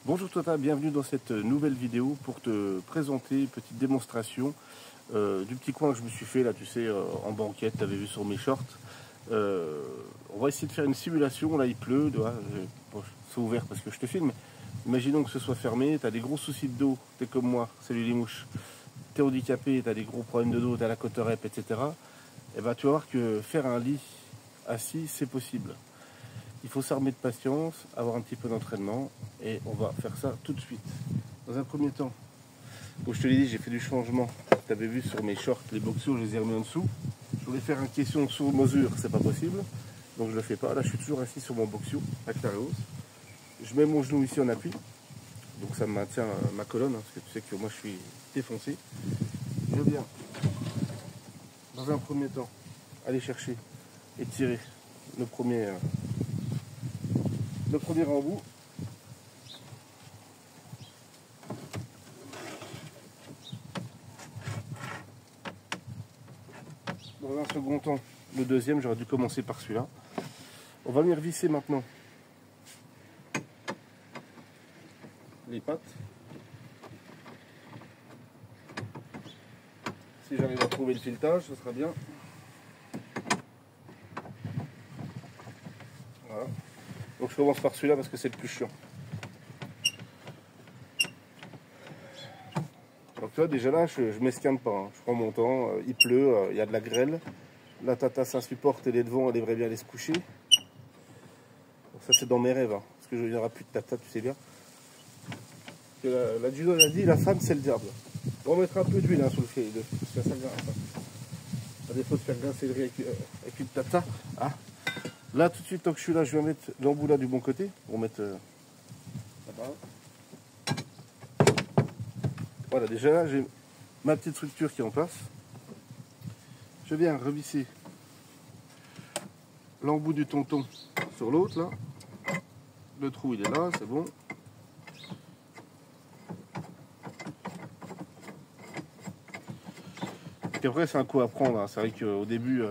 Bonjour Tota, bienvenue dans cette nouvelle vidéo pour te présenter une petite démonstration du petit coin que je me suis fait là, tu sais, en banquette, tu avais vu sur mes shorts. On va essayer de faire une simulation, là il pleut, bon, c'est ouvert parce que je te filme. Imaginons que ce soit fermé, tu as des gros soucis de dos, tu es comme moi, salut les mouches, tu es handicapé, tu as des gros problèmes de dos, tu as la côte rep, etc. Et ben, tu vas voir que faire un lit assis, c'est possible. Il faut s'armer de patience, avoir un petit peu d'entraînement et on va faire ça tout de suite. Dans un premier temps, comme je te l'ai dit, j'ai fait du changement. Tu avais vu sur mes shorts, les boxers, je les ai remis en dessous. Je voulais faire une question sur mesure, c'est pas possible. Donc je le fais pas. Là, je suis toujours assis sur mon boxio avec la hausse. Je mets mon genou ici en appui. Donc ça me maintient ma colonne, hein, parce que tu sais que moi je suis défoncé. Je viens, dans un premier temps, aller chercher et tirer le premier embout. Dans un second temps, le deuxième, j'aurais dû commencer par celui-là. On va venir visser maintenant les pattes. Si j'arrive à trouver le filetage, ce sera bien. Voilà. Donc je commence par celui-là parce que c'est le plus chiant. Donc tu vois, déjà là, je ne m'esquinte pas. Hein. Je prends mon temps, il pleut, il y a de la grêle. La tata s'insupporte, elle est devant, elle aimerait bien aller se coucher. Donc ça c'est dans mes rêves, hein, parce qu'il n'y aura plus de tata, tu sais bien. La judo a dit, la femme c'est le diable. On va mettre un peu d'huile hein, sur le fil, parce que ça grince. Hein. À défaut de faire grincer le riz avec une tata. Hein. Là tout de suite, tant que je suis là, je vais mettre l'embout là du bon côté. On va mettre là-bas. Voilà, déjà là j'ai ma petite structure qui est en place. Je viens revisser l'embout du tonton sur l'autre là. Le trou il est là, c'est bon. Et après c'est un coup à prendre, hein. C'est vrai qu'au début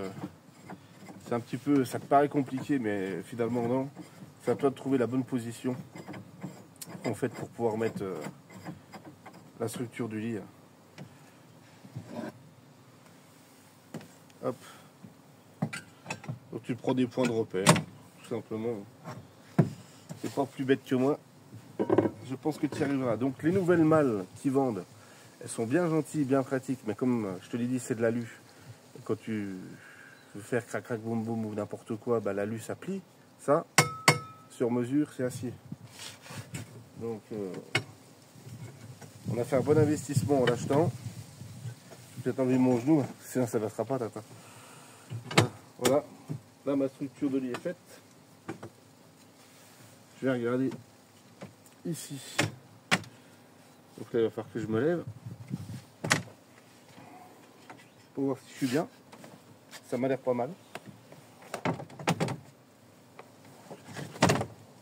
c'est un petit peu, ça te paraît compliqué mais finalement non. C'est à toi de trouver la bonne position en fait pour pouvoir mettre la structure du lit. Hop. Donc tu prends des points de repère, tout simplement. C'est pas plus bête que moi. Je pense que tu y arriveras. Donc les nouvelles malles qui vendent, elles sont bien gentilles, bien pratiques, mais comme je te l'ai dit, c'est de l'alu. Quand tu veux faire crac crac boum boum ou n'importe quoi, bah, l'alu ça plie. Ça, sur mesure, c'est acier. Donc on a fait un bon investissement en l'achetant. Je vais peut-être enlever mon genou, sinon ça ne passera pas, tata. Voilà, là ma structure de lit est faite. Je vais regarder ici. Donc là il va falloir que je me lève pour voir si je suis bien. Ça m'a l'air pas mal.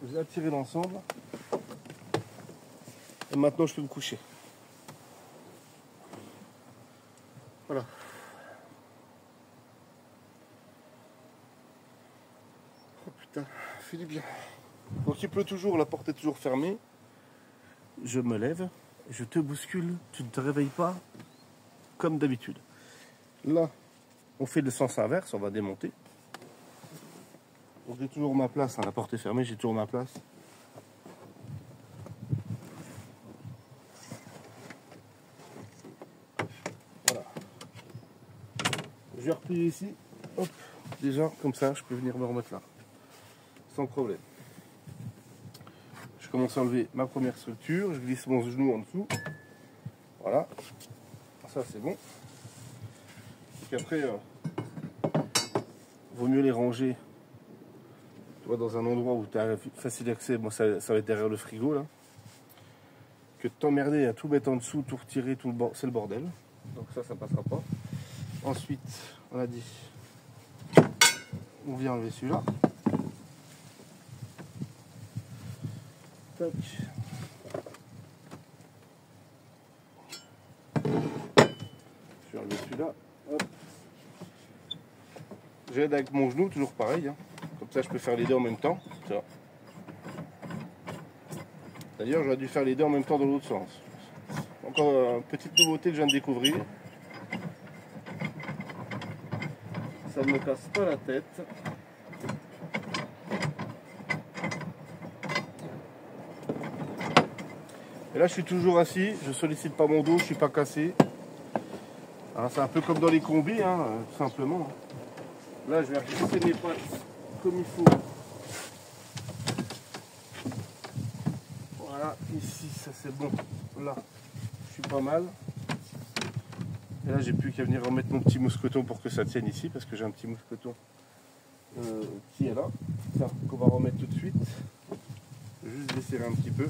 J'ai attiré l'ensemble. Et maintenant je peux me coucher. Voilà. Oh putain, fait du bien. Donc il pleut toujours, la porte est toujours fermée. Je me lève, je te bouscule, tu ne te réveilles pas comme d'habitude. Là, on fait le sens inverse, on va démonter. Donc j'ai toujours ma place, hein, la porte est fermée, j'ai toujours ma place. Voilà. Je vais replier ici, hop, déjà comme ça, je peux venir me remettre là, sans problème. Je commence à enlever ma première structure, je glisse mon genou en dessous. Voilà, ça c'est bon. Et après, vaut mieux les ranger, tu vois, dans un endroit où tu as facile accès. Moi, ça va être derrière le frigo là. Que de t'emmerder à tout mettre en dessous, tout retirer, c'est le bordel. Donc ça passera pas. Ensuite, on a dit, on vient enlever celui-là. Tac. Je vais enlever celui-là. J'aide avec mon genou, toujours pareil. Hein. Comme ça, je peux faire les deux en même temps. Ça. D'ailleurs, j'aurais dû faire les deux en même temps dans l'autre sens. Encore une petite nouveauté que je viens de découvrir. Ça ne me casse pas la tête. Et là, je suis toujours assis, je sollicite pas mon dos, je suis pas cassé. C'est un peu comme dans les combis, hein, tout simplement. Là, je vais repousser mes pattes comme il faut. Voilà, ici, ça c'est bon. Là, je suis pas mal. Et là, j'ai plus qu'à venir remettre mon petit mousqueton pour que ça tienne ici, parce que j'ai un petit mousqueton qui est là. Ça, qu'on va remettre tout de suite. Juste desserrer un petit peu.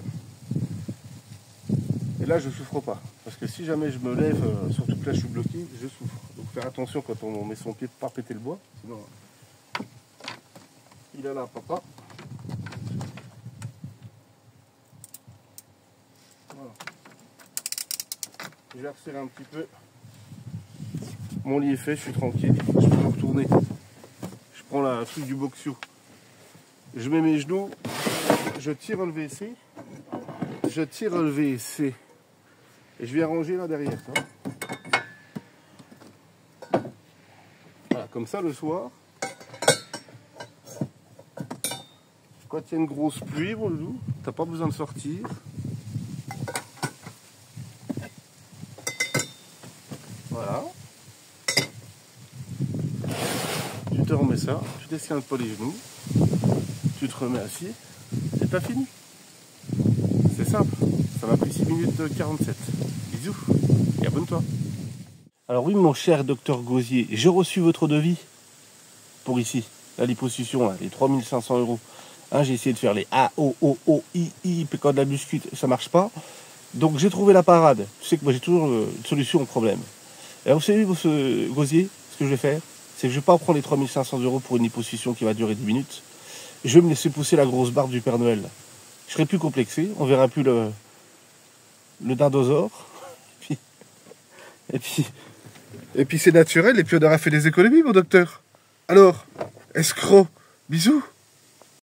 Et là, je souffre pas. Parce que si jamais je me lève, surtout que là, je suis bloqué, je souffre. Donc, faire attention quand on met son pied pour pas péter le bois. Sinon, il a là, papa. Voilà. Je vais resserrer un petit peu. Mon lit est fait, je suis tranquille. Je peux me retourner. Je prends la truc du boxio. Je mets mes genoux. Je tire le WC. Je tire le WC. Et je viens ranger là derrière. Voilà, comme ça le soir. Quand il y a une grosse pluie, mon loup, t'as pas besoin de sortir. Voilà. Tu te remets ça, tu t'escales pas les genoux, tu te remets assis, et t'as fini. C'est simple. Ça m'a pris 6 minutes 47. Bisous et abonne-toi. Alors oui, mon cher docteur Gosier, j'ai reçu votre devis pour ici, la liposuction, là, les 3500 €. Hein, j'ai essayé de faire les A, O, O, O, I, quand de la muscute, ça marche pas. Donc j'ai trouvé la parade. Tu sais que moi j'ai toujours une solution au problème. Et alors vous savez, ce Gosier, ce que je vais faire, c'est que je vais pas prendre les 3500 € pour une liposuction qui va durer 10 minutes. Je vais me laisser pousser la grosse barbe du Père Noël. Je serai plus complexé, on verra plus le dindosaure. Et puis c'est naturel, et puis on aura fait des économies, mon docteur. Alors, escroc, bisous.